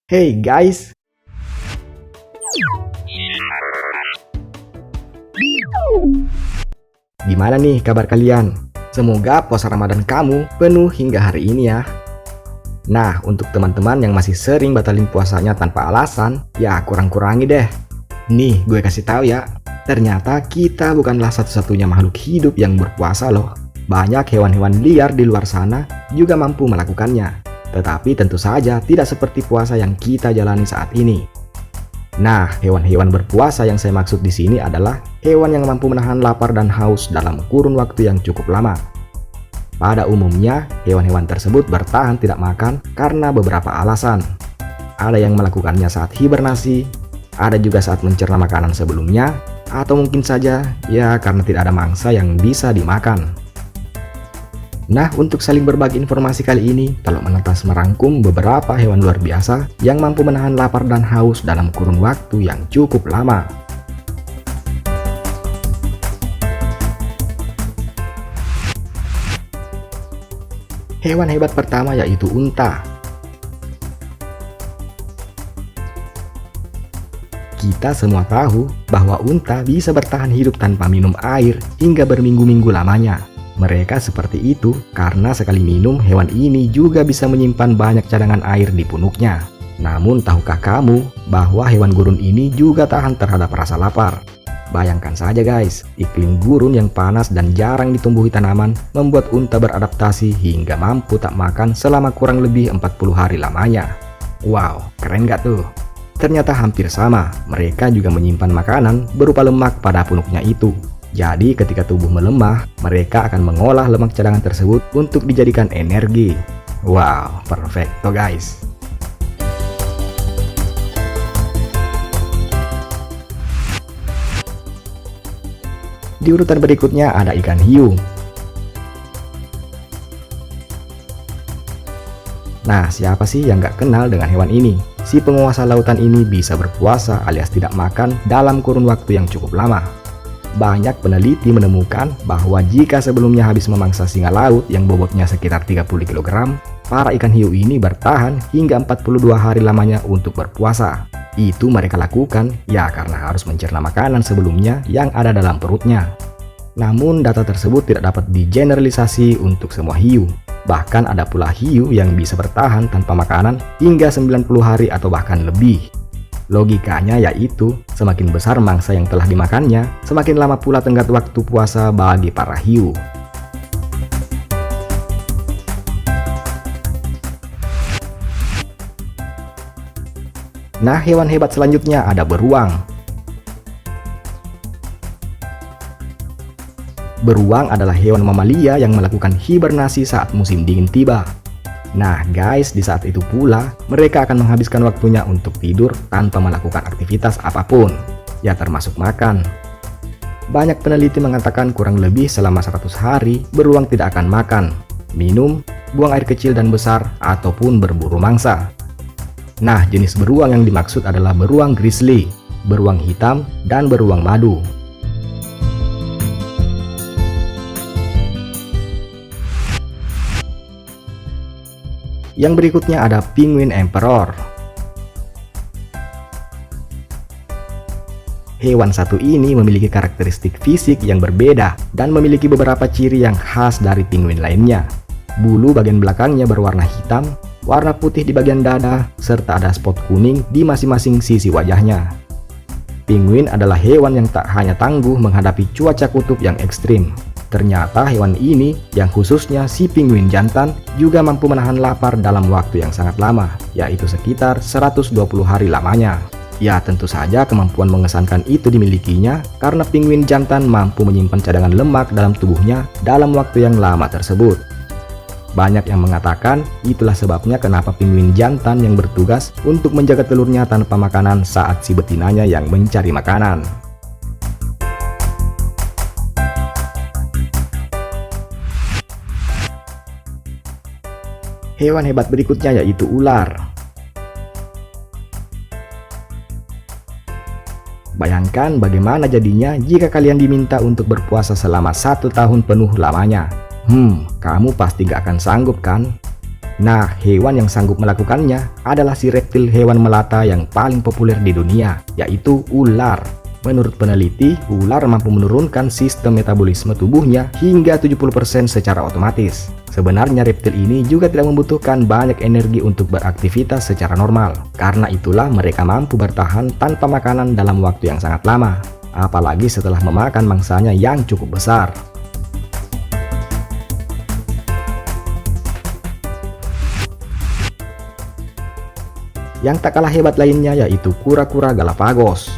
Hey guys, gimana nih kabar kalian? Semoga puasa Ramadan kamu penuh hingga hari ini ya. Nah, untuk teman-teman yang masih sering batalin puasanya tanpa alasan, ya kurang-kurangi deh. Nih, gue kasih tahu ya, ternyata kita bukanlah satu-satunya makhluk hidup yang berpuasa loh. Banyak hewan-hewan liar di luar sana juga mampu melakukannya. Tetapi tentu saja tidak seperti puasa yang kita jalani saat ini. Nah, hewan-hewan berpuasa yang saya maksud di sini adalah hewan yang mampu menahan lapar dan haus dalam kurun waktu yang cukup lama. Pada umumnya, hewan-hewan tersebut bertahan tidak makan karena beberapa alasan. Ada yang melakukannya saat hibernasi, ada juga saat mencerna makanan sebelumnya, atau mungkin saja ya karena tidak ada mangsa yang bisa dimakan. Nah, untuk saling berbagi informasi kali ini, Telok Menetas merangkum beberapa hewan luar biasa yang mampu menahan lapar dan haus dalam kurun waktu yang cukup lama. Hewan hebat pertama yaitu unta. Kita semua tahu bahwa unta bisa bertahan hidup tanpa minum air hingga berminggu-minggu lamanya. Mereka seperti itu karena sekali minum, hewan ini juga bisa menyimpan banyak cadangan air di punuknya. Namun tahukah kamu bahwa hewan gurun ini juga tahan terhadap rasa lapar? Bayangkan saja guys, iklim gurun yang panas dan jarang ditumbuhi tanaman membuat unta beradaptasi hingga mampu tak makan selama kurang lebih 40 hari lamanya. Wow, keren gak tuh? Ternyata hampir sama, mereka juga menyimpan makanan berupa lemak pada punuknya itu. Jadi ketika tubuh melemah, mereka akan mengolah lemak cadangan tersebut untuk dijadikan energi. Wow, perfecto guys. Di urutan berikutnya ada ikan hiu. Nah, siapa sih yang gak kenal dengan hewan ini? Si penguasa lautan ini bisa berpuasa alias tidak makan dalam kurun waktu yang cukup lama. Banyak peneliti menemukan bahwa jika sebelumnya habis memangsa singa laut yang bobotnya sekitar 30 kg, para ikan hiu ini bertahan hingga 42 hari lamanya untuk berpuasa. Itu mereka lakukan ya karena harus mencerna makanan sebelumnya yang ada dalam perutnya. Namun data tersebut tidak dapat digeneralisasi untuk semua hiu. Bahkan ada pula hiu yang bisa bertahan tanpa makanan hingga 90 hari atau bahkan lebih. Logikanya yaitu, semakin besar mangsa yang telah dimakannya, semakin lama pula tenggat waktu puasa bagi para hiu. Nah, hewan hebat selanjutnya ada beruang. Beruang adalah hewan mamalia yang melakukan hibernasi saat musim dingin tiba. Nah guys, di saat itu pula mereka akan menghabiskan waktunya untuk tidur tanpa melakukan aktivitas apapun, ya termasuk makan. Banyak peneliti mengatakan kurang lebih selama 100 hari beruang tidak akan makan, minum, buang air kecil dan besar, ataupun berburu mangsa. Nah, jenis beruang yang dimaksud adalah beruang grizzly, beruang hitam, dan beruang madu. Yang berikutnya ada penguin emperor. Hewan satu ini memiliki karakteristik fisik yang berbeda dan memiliki beberapa ciri yang khas dari penguin lainnya. Bulu bagian belakangnya berwarna hitam, warna putih di bagian dada, serta ada spot kuning di masing-masing sisi wajahnya. Penguin adalah hewan yang tak hanya tangguh menghadapi cuaca kutub yang ekstrim. Ternyata hewan ini, yang khususnya si penguin jantan, juga mampu menahan lapar dalam waktu yang sangat lama, yaitu sekitar 120 hari lamanya. Ya tentu saja kemampuan mengesankan itu dimilikinya karena penguin jantan mampu menyimpan cadangan lemak dalam tubuhnya dalam waktu yang lama tersebut. Banyak yang mengatakan itulah sebabnya kenapa penguin jantan yang bertugas untuk menjaga telurnya tanpa makanan saat si betinanya yang mencari makanan. Hewan hebat berikutnya yaitu ular. Bayangkan bagaimana jadinya jika kalian diminta untuk berpuasa selama 1 tahun penuh lamanya. Kamu pasti gak akan sanggup kan? Nah, hewan yang sanggup melakukannya adalah si reptil hewan melata yang paling populer di dunia, yaitu ular. Menurut peneliti, ular mampu menurunkan sistem metabolisme tubuhnya hingga 70% secara otomatis. Sebenarnya reptil ini juga tidak membutuhkan banyak energi untuk beraktivitas secara normal. Karena itulah mereka mampu bertahan tanpa makanan dalam waktu yang sangat lama, apalagi setelah memakan mangsanya yang cukup besar. Yang tak kalah hebat lainnya yaitu kura-kura Galapagos.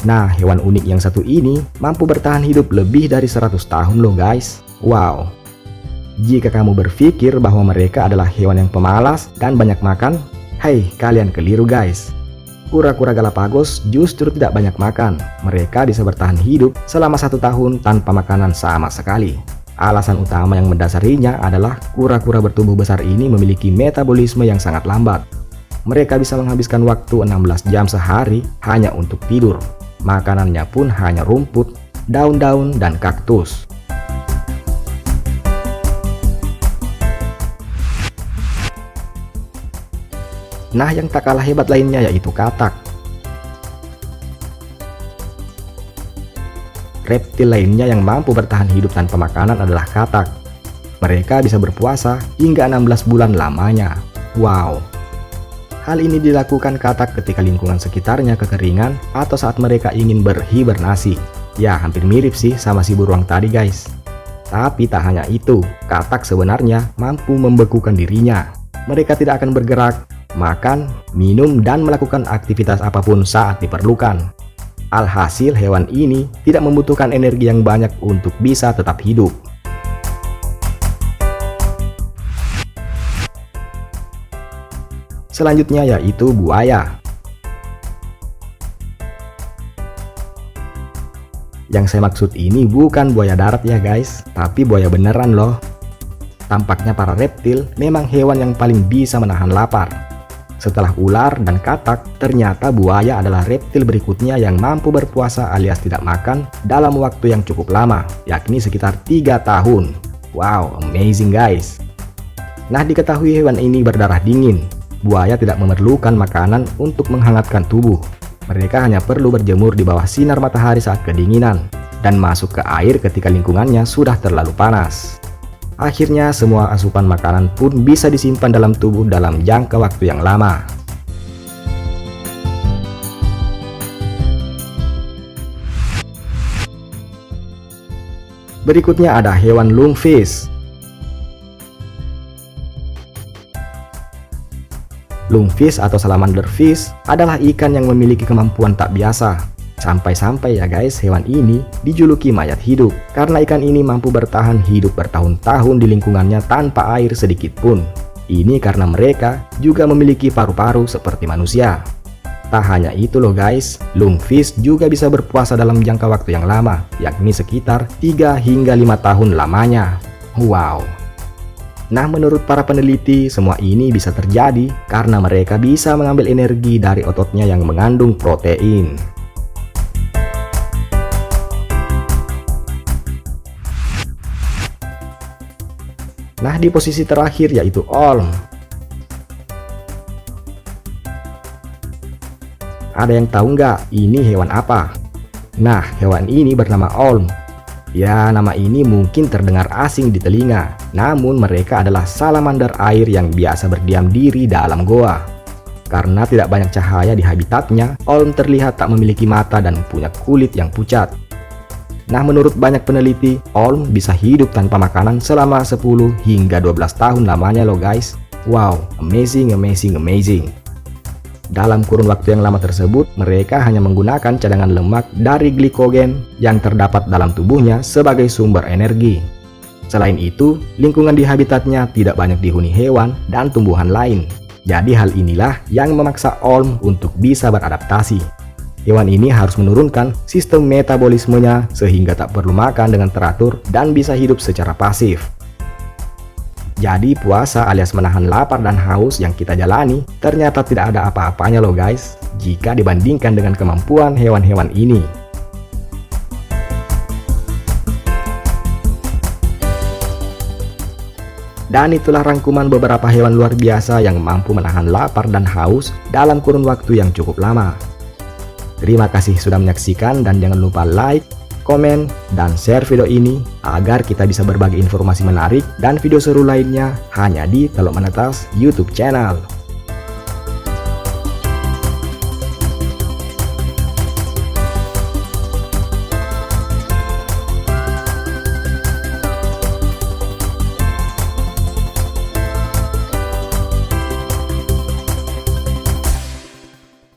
Nah, hewan unik yang satu ini mampu bertahan hidup lebih dari 100 tahun loh guys. Wow. Jika kamu berpikir bahwa mereka adalah hewan yang pemalas dan banyak makan, hei, kalian keliru guys. Kura-kura Galapagos justru tidak banyak makan. Mereka bisa bertahan hidup selama 1 tahun tanpa makanan sama sekali. Alasan utama yang mendasarinya adalah kura-kura bertubuh besar ini memiliki metabolisme yang sangat lambat. Mereka bisa menghabiskan waktu 16 jam sehari hanya untuk tidur. Makanannya pun hanya rumput, daun-daun, dan kaktus. Nah, yang tak kalah hebat lainnya yaitu katak. Reptil lainnya yang mampu bertahan hidup tanpa makanan adalah katak. Mereka bisa berpuasa hingga 16 bulan lamanya. Wow. Hal ini dilakukan katak ketika lingkungan sekitarnya kekeringan atau saat mereka ingin berhibernasi. Ya, hampir mirip sih sama si beruang tadi guys. Tapi tak hanya itu, katak sebenarnya mampu membekukan dirinya. Mereka tidak akan bergerak, makan, minum, dan melakukan aktivitas apapun saat diperlukan. Alhasil hewan ini tidak membutuhkan energi yang banyak untuk bisa tetap hidup. Selanjutnya yaitu buaya. Yang saya maksud ini bukan buaya darat ya guys, tapi buaya beneran loh. Tampaknya para reptil memang hewan yang paling bisa menahan lapar. Setelah ular dan katak, ternyata buaya adalah reptil berikutnya yang mampu berpuasa alias tidak makan dalam waktu yang cukup lama, yakni sekitar 3 tahun. Wow, amazing guys. Nah, diketahui hewan ini berdarah dingin. Buaya tidak memerlukan makanan untuk menghangatkan tubuh. Mereka hanya perlu berjemur di bawah sinar matahari saat kedinginan, dan masuk ke air ketika lingkungannya sudah terlalu panas. Akhirnya semua asupan makanan pun bisa disimpan dalam tubuh dalam jangka waktu yang lama. Berikutnya ada hewan lungfish. Lungfish atau salamander fish adalah ikan yang memiliki kemampuan tak biasa. Sampai-sampai ya guys, hewan ini dijuluki mayat hidup karena ikan ini mampu bertahan hidup bertahun-tahun di lingkungannya tanpa air sedikit pun. Ini karena mereka juga memiliki paru-paru seperti manusia. Tak hanya itu loh guys, lungfish juga bisa berpuasa dalam jangka waktu yang lama, yakni sekitar 3 hingga 5 tahun lamanya. Wow. Nah, menurut para peneliti, semua ini bisa terjadi karena mereka bisa mengambil energi dari ototnya yang mengandung protein. Nah, di posisi terakhir yaitu olm. Ada yang tahu nggak ini hewan apa? Nah, hewan ini bernama olm. Ya, nama ini mungkin terdengar asing di telinga, namun mereka adalah salamander air yang biasa berdiam diri dalam goa. Karena tidak banyak cahaya di habitatnya, olm terlihat tak memiliki mata dan punya kulit yang pucat. Nah, menurut banyak peneliti, olm bisa hidup tanpa makanan selama 10 hingga 12 tahun lamanya loh guys. Wow, amazing, amazing, amazing. Dalam kurun waktu yang lama tersebut, mereka hanya menggunakan cadangan lemak dari glikogen yang terdapat dalam tubuhnya sebagai sumber energi. Selain itu, lingkungan di habitatnya tidak banyak dihuni hewan dan tumbuhan lain. Jadi hal inilah yang memaksa olm untuk bisa beradaptasi. Hewan ini harus menurunkan sistem metabolismenya sehingga tak perlu makan dengan teratur dan bisa hidup secara pasif. Jadi puasa alias menahan lapar dan haus yang kita jalani ternyata tidak ada apa-apanya loh guys jika dibandingkan dengan kemampuan hewan-hewan ini. Dan itulah rangkuman beberapa hewan luar biasa yang mampu menahan lapar dan haus dalam kurun waktu yang cukup lama. Terima kasih sudah menyaksikan dan jangan lupa like, komen, dan share video ini agar kita bisa berbagi informasi menarik dan video seru lainnya hanya di Teluk Menetas YouTube channel.